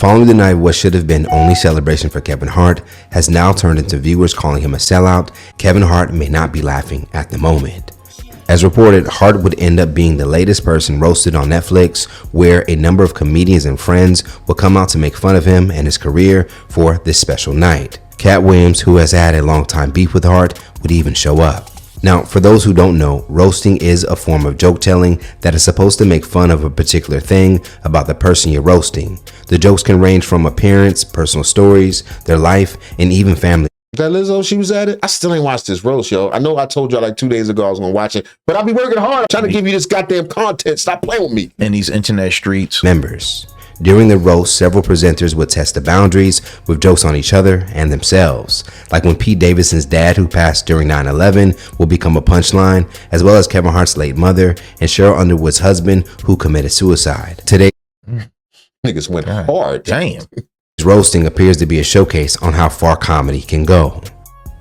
Following the night, what should have been only celebration for Kevin Hart has now turned into viewers calling him a sellout. Kevin Hart may not be laughing at the moment. As reported, Hart would end up being the latest person roasted on Netflix, where a number of comedians and friends will come out to make fun of him and his career for this special night. Cat Williams, who has had a long time beef with Hart, would even show up. Now, for those who don't know, roasting is a form of joke telling that is supposed to make fun of a particular thing about the person you're roasting. The jokes can range from appearance, personal stories, their life, and even family. That Lizzo, she was at it. I still ain't watched this roast, yo. I know I told y'all like 2 days ago I was gonna watch it, but I'll be working hard. I'm trying to give you this goddamn content. Stop playing with me. In these internet streets. Members. During the roast, several presenters would test the boundaries with jokes on each other and themselves. Like when Pete Davidson's dad, who passed during 9/11, will become a punchline, as well as Kevin Hart's late mother and Cheryl Underwood's husband, who committed suicide. Today, niggas went hard. Damn. Roasting appears to be a showcase on how far comedy can go.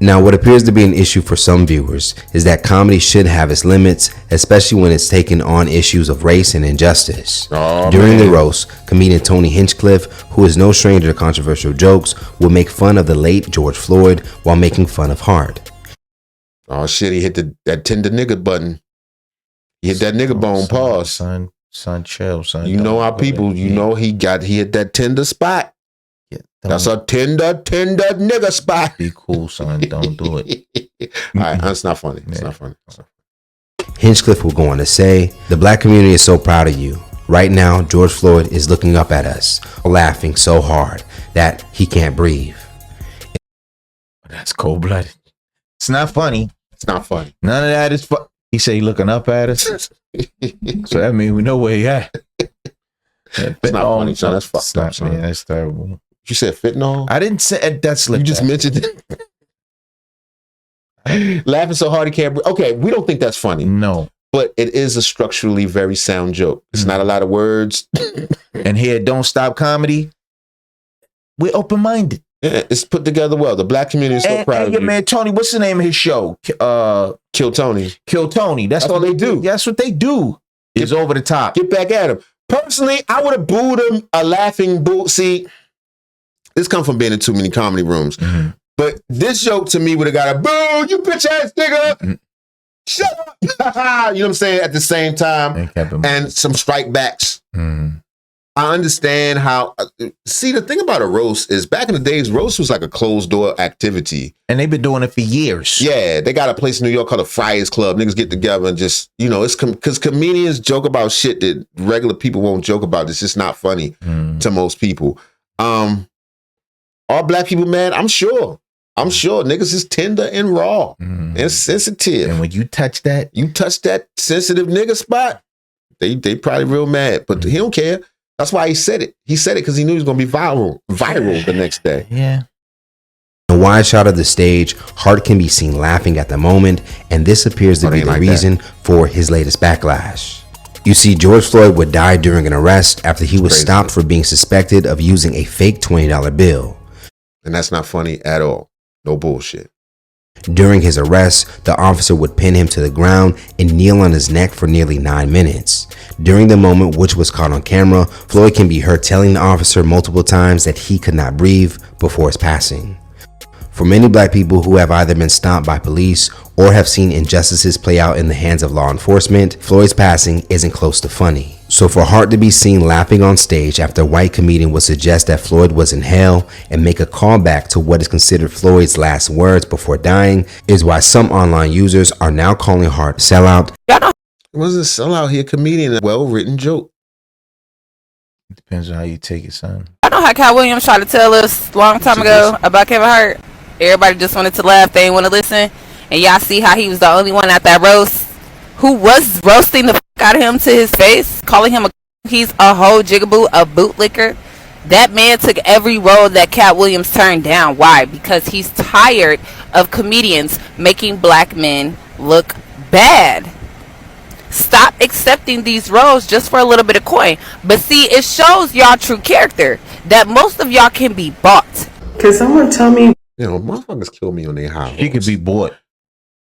Now, what appears to be an issue for some viewers is that comedy should have its limits, especially when it's taking on issues of race and injustice. During the roast, comedian Tony Hinchcliffe, who is no stranger to controversial jokes, will make fun of the late George Floyd while making fun of Hart. Oh shit, he hit that tender nigga button. He hit that nigga bone. Pause. Son, chill, son. You know our people, you know he hit that tender spot. That's a tender nigga spot. Be cool, son. Don't do it. All right, that's not funny. It's not funny. Hinchcliffe will go on to say, "The black community is so proud of you. Right now, George Floyd is looking up at us, laughing so hard that he can't breathe." That's cold-blooded. It's not funny. It's not funny. None of that is funny. He say he looking up at us. So that means we know where he at. It's not funny, son. That's fucked up, son. Man, that's terrible. You said fentanyl? I didn't say that's. You just mentioned it. Laughing so hard he can't breathe. Okay, we don't think that's funny. No. But it is a structurally very sound joke. It's not a lot of words. And here, Don't Stop Comedy, we're open-minded. Yeah, it's put together well. The black community is so proud of you. Man, Tony, what's the name of his show? Kill Tony. Kill Tony. That's all they do. That's what they do. Is over the top. Get back at him. Personally, I would have booed him a laughing boo. See, this comes from being in too many comedy rooms. Mm-hmm. But this joke to me would have got a boo, you bitch ass nigga. Mm-hmm. Shut up. You know what I'm saying? At the same time. And some strike backs. Mm-hmm. I understand how. See, the thing about a roast is back in the days, roast was like a closed door activity. And they've been doing it for years. Yeah, they got a place in New York called the Friars Club. Niggas get together and just, you know, it's because comedians joke about shit that regular people won't joke about. It's just not funny to most people. All black people, man, I'm sure niggas is tender and raw and sensitive. And when you touch that sensitive nigga spot, they probably real mad. But he don't care. That's why he said it. He said it because he knew he was going to be viral the next day. Yeah. In a wide shot of the stage, Hart can be seen laughing at the moment, and this appears to be the reason for his latest backlash. You see, George Floyd would die during an arrest after he was stopped for being suspected of using a fake $20 bill. And that's not funny at all. No bullshit. During his arrest, the officer would pin him to the ground and kneel on his neck for nearly 9 minutes. During the moment, which was caught on camera, Floyd can be heard telling the officer multiple times that he could not breathe before his passing. For many black people who have either been stopped by police or have seen injustices play out in the hands of law enforcement, Floyd's passing isn't close to funny. So for Hart to be seen laughing on stage after a white comedian would suggest that Floyd was in hell and make a callback to what is considered Floyd's last words before dying is why some online users are now calling Hart sellout. It wasn't sellout here, comedian. A well-written joke. It depends on how you take it, son. I know how Cat Williams tried to tell us a long time ago about Kevin Hart. Everybody just wanted to laugh. They didn't want to listen. And y'all see how he was the only one at that roast who was roasting the fuck out of him to his face, calling him he's a whole jigaboo, a bootlicker. That man took every role that Cat Williams turned down. Why? Because he's tired of comedians making black men look bad. Stop accepting these roles just for a little bit of coin. But see, it shows y'all true character that most of y'all can be bought. Can someone tell me? You know, motherfuckers kill me on their high. He could be bought.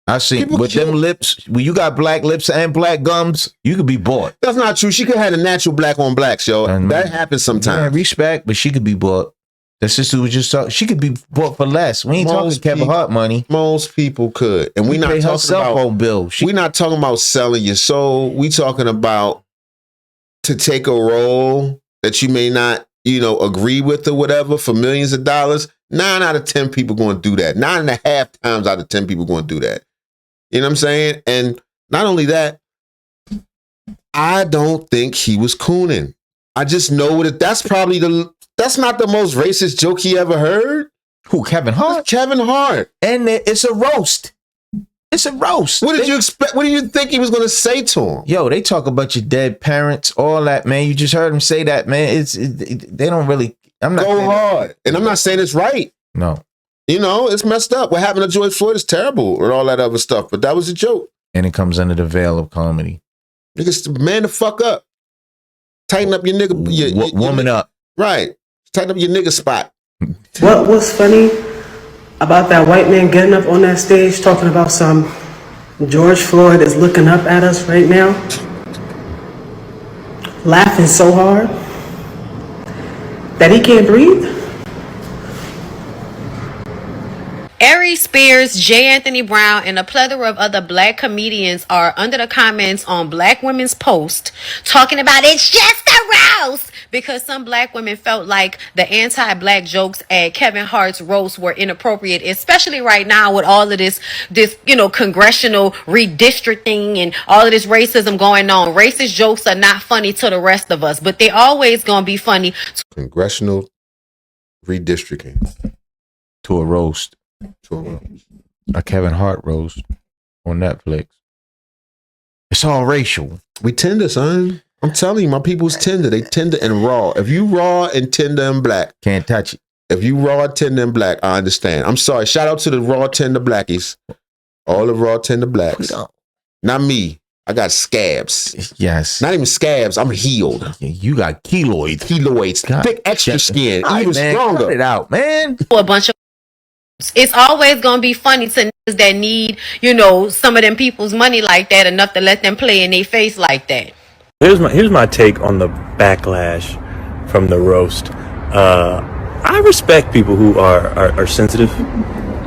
I seen People with kill- them lips. When you got black lips and black gums, you could be bought. That's not true. She could have had a natural black on blacks, yo. And that happens Yeah, sometimes. respect, but she could be bought. The sister was just talking. She could be bought for less. We ain't talking Kevin people- Hart money. Most people could, and we not pay her talking cell about. phone bill. We not talking about selling your soul. We talking about to take a role that you may not, agree with or whatever for millions of dollars. 9 out of 10 people going to do that. 9.5 times out of 10 people going to do that. You know what I'm saying? And not only that, I don't think he was cooning. I just know that that's not the most racist joke he ever heard. Who, Kevin Hart? Kevin Hart. And it's a roast. It's a roast. What did you expect? What do you think he was going to say to him? Yo, they talk about your dead parents, all that, man. You just heard him say that, man. They don't really. I'm not Go hard. And I'm not saying it's right. No. It's messed up. What happened to George Floyd is terrible and all that other stuff. But that was a joke. And it comes under the veil of comedy. Niggas, man the fuck up. Tighten up your nigga. Woman up. Right. Tighten up your nigga spot. What was funny about that white man getting up on that stage talking about some George Floyd is looking up at us right now, laughing so hard that he can't breathe? Ari Spears, J. Anthony Brown, and a plethora of other black comedians are under the comments on black women's post talking about it's just a roast because some black women felt like the anti-black jokes at Kevin Hart's roast were inappropriate, especially right now with all of this congressional redistricting and all of this racism going on. Racist jokes are not funny to the rest of us, but they always gonna be funny. Congressional redistricting. To a roast. A Kevin Hart roast on Netflix. It's all racial. We tender, son. I'm telling you, my people's tender. They tender and raw. If you raw and tender and black, Can't touch it. if you raw, tender and black, I understand. I'm sorry. Shout out to the raw, tender blackies. All the raw, tender blacks. Not me. I got scabs. Yes. Not even scabs. I'm healed. You got keloids. Keloids. God. Thick extra skin. All right, Even man, stronger. cut it out, man. A bunch of it's always gonna be funny to niggas that need, some of them people's money like that enough to let them play in their face like that. Here's my take on the backlash from the roast. I respect people who are sensitive.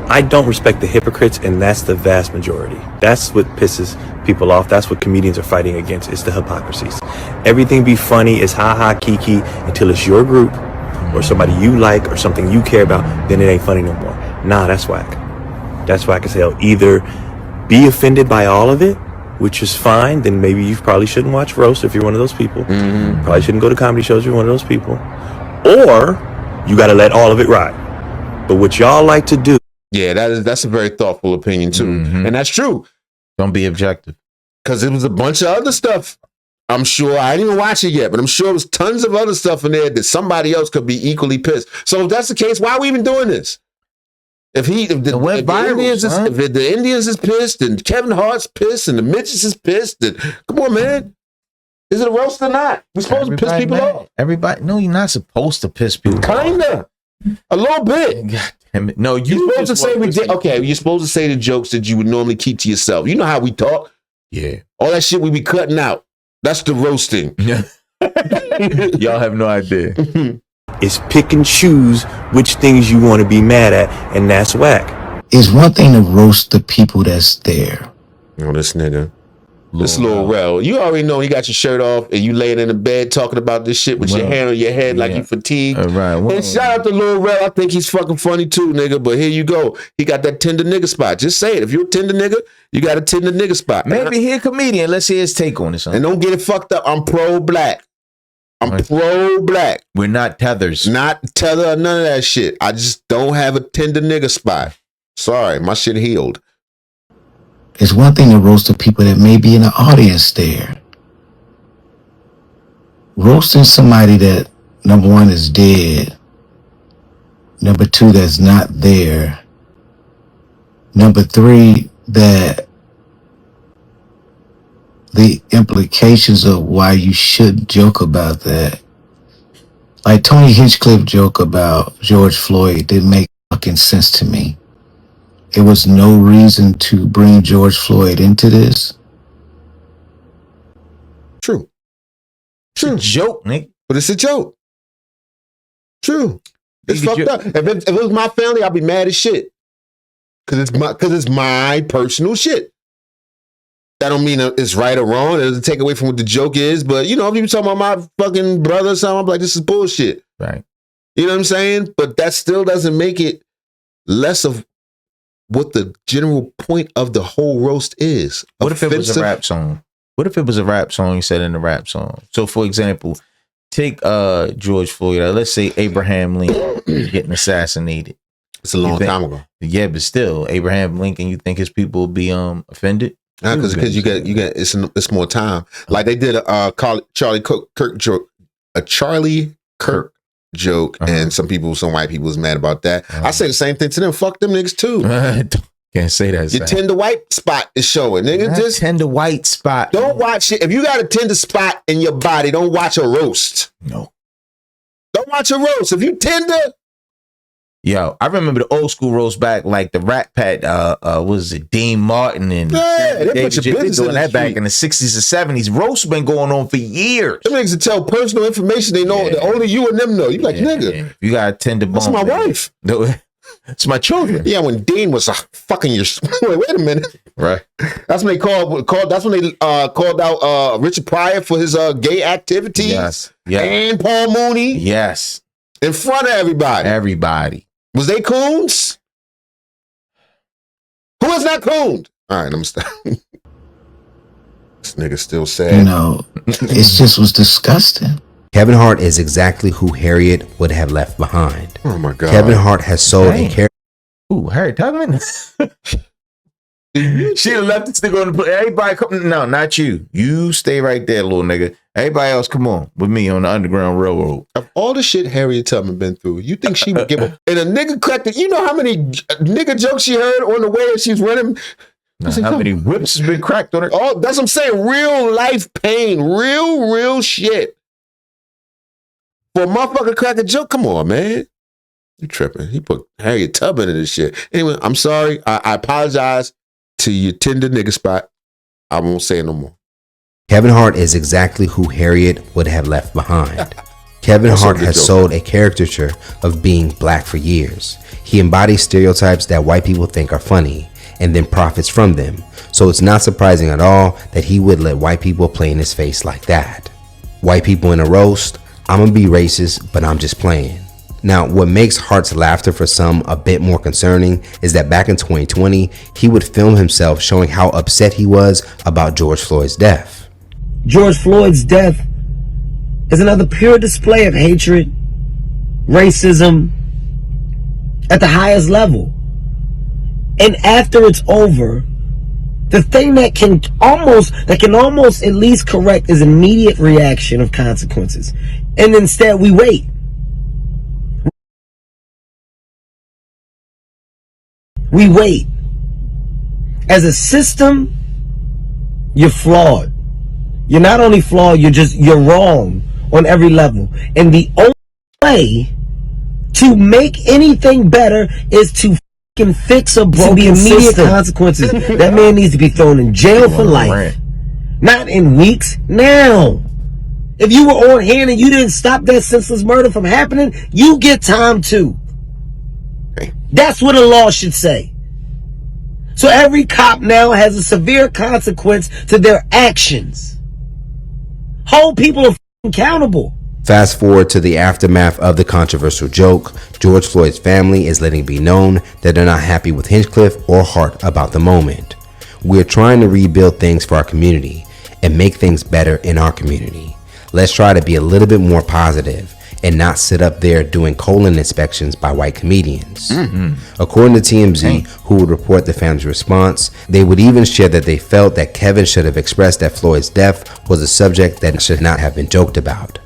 I don't respect the hypocrites, and that's the vast majority. That's what pisses people off. That's what comedians are fighting against. It's the hypocrisies. Everything be funny, is ha-ha, kiki, until it's your group or somebody you like or something you care about, then it ain't funny no more. Nah, that's whack. That's whack as hell. Either be offended by all of it, which is fine, then maybe you probably shouldn't watch roast if you're one of those people. Probably shouldn't go to comedy shows if you're one of those people. Or you got to let all of it ride. But what y'all like to do. Yeah, that's a very thoughtful opinion too. And that's true. Don't be objective. Because it was a bunch of other stuff. I'm sure, I didn't even watch it yet, but I'm sure it was tons of other stuff in there that somebody else could be equally pissed. So if that's the case, why are we even doing this? If the Indians is pissed and Kevin Hart's pissed and the midgets is pissed, and come on, man. Is it a roast or not? We're supposed to piss people off. Everybody, no, you're not supposed to piss people off. Kinda. A little bit. God damn it. No, You're supposed to say you're supposed to say the jokes that you would normally keep to yourself. You know how we talk. Yeah. All that shit we be cutting out. That's the roasting. Y'all have no idea. Is pick and choose which things you want to be mad at, and that's whack. It's one thing to roast the people that's there. Oh, this nigga. This Lil Rel. You already know you got your shirt off and you laying in the bed talking about this shit with your hand on your head like you fatigued. Right. And shout out to Lil Rel. I think he's fucking funny too, nigga. But here you go. He got that tender nigga spot. Just say it. If you're a tender nigga, you got a tender nigga spot. Maybe he a comedian. Let's hear his take on this. And don't get it fucked up. I'm pro-black. I'm pro-black. We're not tethers. Not tether or none of that shit. I just don't have a tender nigga spot. Sorry, my shit healed. It's one thing to roast the people that may be in the audience there. Roasting somebody that, number one, is dead. Number two, that's not there. Number three, that the implications of why you should joke about that. Like Tony Hinchcliffe joke about George Floyd didn't make fucking sense to me. it was no reason to bring George Floyd into this. True. It's a joke, nigga. But it's a joke. True. It's fucked up. If it was my family, I'd be mad as shit. Cause it's my personal shit. That don't mean it's right or wrong. It doesn't take away from what the joke is. But if you talking about my fucking brother or something, I'm like, this is bullshit. Right. You know what I'm saying? But that still doesn't make it less of what the general point of the whole roast is. What if it was a rap song? What if it was a rap song you said in the rap song? So, for example, take George Floyd. Let's say Abraham Lincoln getting assassinated. It's a long time ago. Yeah, but still, Abraham Lincoln. You think his people will be offended? Because you get it's more time. Like they did a Charlie Kirk joke, a Charlie Kirk joke, and some white people was mad about that. I say the same thing to them. Fuck them niggas too. Can't say that. Your tender white spot is showing, nigga. Just tender white spot. Don't watch it. If you got a tender spot in your body, don't watch a roast. No. Don't watch a roast. If you tender. Yo, I remember the old school roast back, like the Rat Pack, was it Dean Martin and they put your business doing in that the back in the 60s and 70s. Roasts been going on for years. Them niggas tell personal information they know that only you and them know. You like, nigga. You got a tender bone. That's my wife. It's my children. Yeah, when Dean was fucking your wait a minute. Right. That's when they called out Richard Pryor for his gay activities. Yes. And Paul Mooney. Yes. In front of everybody. Was they coons? Who is not cooned? All right, I'm stop. This nigga still sad. It just was disgusting. Kevin Hart is exactly who Harriet would have left behind. Oh my God. Kevin Hart has sold a character. Ooh, Harriet Tubman. She left this nigga on the plane. Everybody come. No, not you. You stay right there, little nigga. Everybody else, come on with me on the Underground Railroad. Of all the shit Harriet Tubman been through, you think she would give a and a nigga cracked it? You know how many nigga jokes she heard on the way as she's running? How many whips has been cracked on her? Oh, that's what I'm saying. Real life pain, real shit. For a motherfucker crack a joke, come on, man. You tripping? He put Harriet Tubman in this shit. Anyway, I'm sorry. I apologize to your tender nigga spot. I won't say it no more. Kevin Hart is exactly who Harriet would have left behind. Kevin Hart has sold a caricature of being black for years. He embodies stereotypes that white people think are funny and then profits from them. So it's not surprising at all that he would let white people play in his face like that. White people in a roast, I'm gonna be racist, but I'm just playing. Now, what makes Hart's laughter for some a bit more concerning is that back in 2020, he would film himself showing how upset he was about George Floyd's death. George Floyd's death is another pure display of hatred, racism at the highest level. And after it's over, the thing that can almost at least correct is immediate reaction of consequences. And instead we wait. We wait. As a system, you're flawed. You're not only flawed, you're wrong on every level. And the only way to make anything better is to fucking fix a broken system. Consequences. That man needs to be thrown in jail for life. Not in weeks, now. If you were on hand and you didn't stop that senseless murder from happening, you get time too. That's what a law should say. So every cop now has a severe consequence to their actions. Hold people accountable. Fast forward to the aftermath of the controversial joke. George Floyd's family is letting it be known that they're not happy with Hinchcliffe or Hart about the moment. We're trying to rebuild things for our community and make things better in our community. Let's try to be a little bit more positive and not sit up there doing colon inspections by white comedians. According to TMZ, who would report the family's response, they would even share that they felt that Kevin should have expressed that Floyd's death was a subject that should not have been joked about.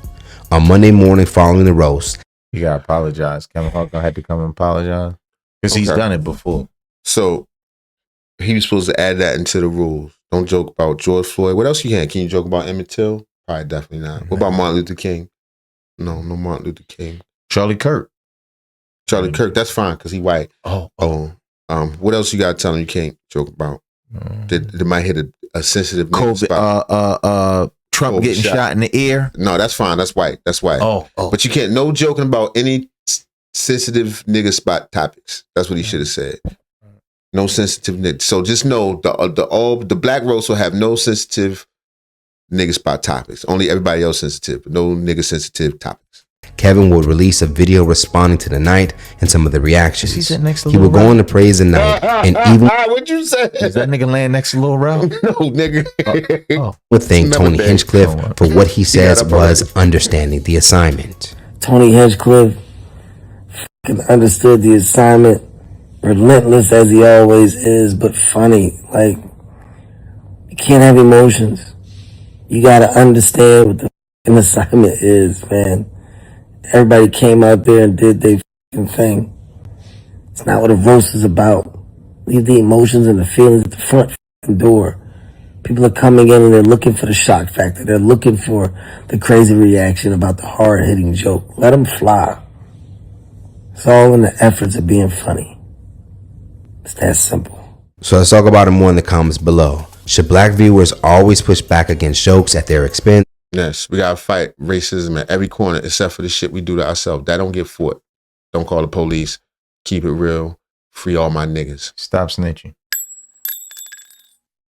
On Monday morning following the roast, you gotta apologize. Kevin Hart had to come and apologize because he's done it before. So he was supposed to add that into the rules. Don't joke about George Floyd. What else you can? Can you joke about Emmett Till? Probably definitely not. What about Martin Luther King? No Martin Luther King. Charlie Kirk. Charlie Kirk, that's fine because he white. Oh. What else you got to tell them you can't joke about? They might hit a sensitive nigga spot. Trump getting shot in the ear. No, that's fine. That's white. That's white. Oh. But you can't. No joking about any sensitive nigga spot topics. That's what he should have said. No sensitive nigga. So just know the black roast will have no sensitive nigga spot topics. Only everybody else sensitive. But no nigga sensitive topics. Kevin would release a video responding to the night and some of the reactions. Is he sitting next to He Lil would go Rel? on to praise the night and even What'd you say? Is that nigga laying next to Lil Rel? No, nigga. would thank Tony Hinchcliffe for what he says was understanding the assignment. Tony Hinchcliffe understood the assignment, relentless as he always is, but funny. Like, you can't have emotions. You gotta understand what the assignment is, man. Everybody came out there and did their thing. It's not what a roast is about. Leave the emotions and the feelings at the front door. People are coming in and they're looking for the shock factor. They're looking for the crazy reaction about the hard-hitting joke. Let them fly. It's all in the efforts of being funny. It's that simple. So let's talk about it more in the comments below. Should black viewers always push back against jokes at their expense? Yes, we gotta fight racism at every corner except for the shit we do to ourselves. That don't get fought. Don't call the police. Keep it real. Free all my niggas. Stop snitching.